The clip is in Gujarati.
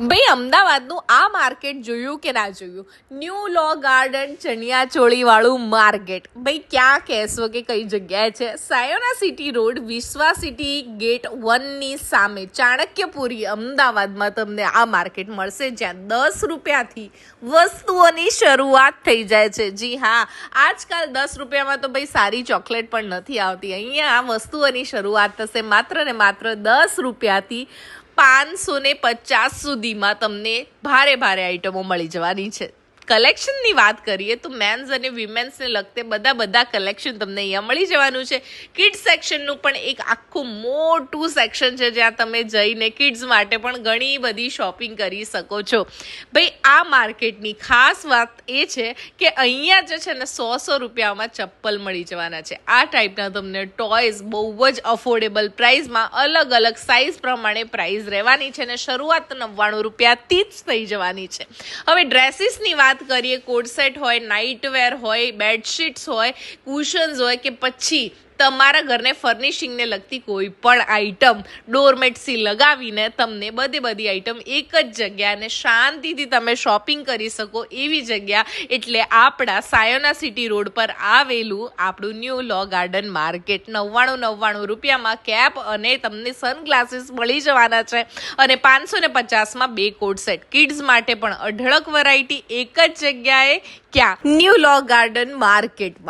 ભાઈ અમદાવાદનું આ માર્કેટ જોયું કે ના જોયું? ન્યૂ લો ગાર્ડન ચણિયાચોળી વાળું માર્કેટ. ભાઈ ક્યાં કહેશો કે કઈ જગ્યાએ છે? સાયોના સિટી રોડ, વિશ્વા સિટી ગેટ 1 ની સામે ચાણક્યપુરી અમદાવાદમાં તમને આ માર્કેટ મળશે, જ્યાં 10 રૂપિયાથી વસ્તુઓની શરૂઆત થઈ જાય છે. જી હા, આજકાલ 10 રૂપિયામાં તો ભાઈ સારી ચોકલેટ પણ નથી આવતી. અહીંયા આ વસ્તુઓની શરૂઆત થશે માત્ર ને માત્ર 10 રૂપિયાથી 550 સુધીમાં તમને ભારે આઈટમો મળી જવાની છે. કલેક્શનની વાત કરીએ તો મેન્સ અને વિમેન્સને લગતે બધા કલેક્શન તમને અહીંયા મળી જવાનું છે. કિડ્સ સેક્શનનું પણ એક આખું મોટું સેક્શન છે, જ્યાં તમે જઈને કિડ્સ માટે પણ ઘણી બધી શોપિંગ કરી શકો છો. ભાઈ આ માર્કેટની ખાસ વાત એ છે કે અહીંયા જે છે ને 100 રૂપિયામાં ચપ્પલ મળી જવાના છે. આ ટાઈપના તમને ટોયઝ બહુ જ અફોર્ડેબલ પ્રાઇસમાં અલગ સાઇઝ પ્રમાણે પ્રાઇસ રહેવાની છે, અને શરૂઆત 99 રૂપિયાથી જ થઈ જવાની છે. હવે ડ્રેસીસની વાત કરીએ, કોટ સેટ હોય, નાઇટ વેર હોય, બેડશીટ્સ હોય, કુશન્સ હોય કે પછી તમારા ઘરને ફર્નિશિંગને લગતી કોઈ પણ આઈટમ ડોરમેટથી લગાવીને તમને બધી આઈટમ એક જ જગ્યા અને શાંતિથી તમે શોપિંગ કરી શકો એવી જગ્યા એટલે આપણા સાયોના સિટી રોડ પર આવેલું આપણું ન્યૂ લો ગાર્ડન માર્કેટ. 99 રૂપિયામાં કેપ અને તમને સનગ્લાસીસ મળી જવાના છે, અને 550માં 2 કોટ સેટ. કિડ્સ માટે પણ અઢળક વેરાયટી એક જ જગ્યાએ, ક્યાં? ન્યૂ લો ગાર્ડન માર્કેટમાં.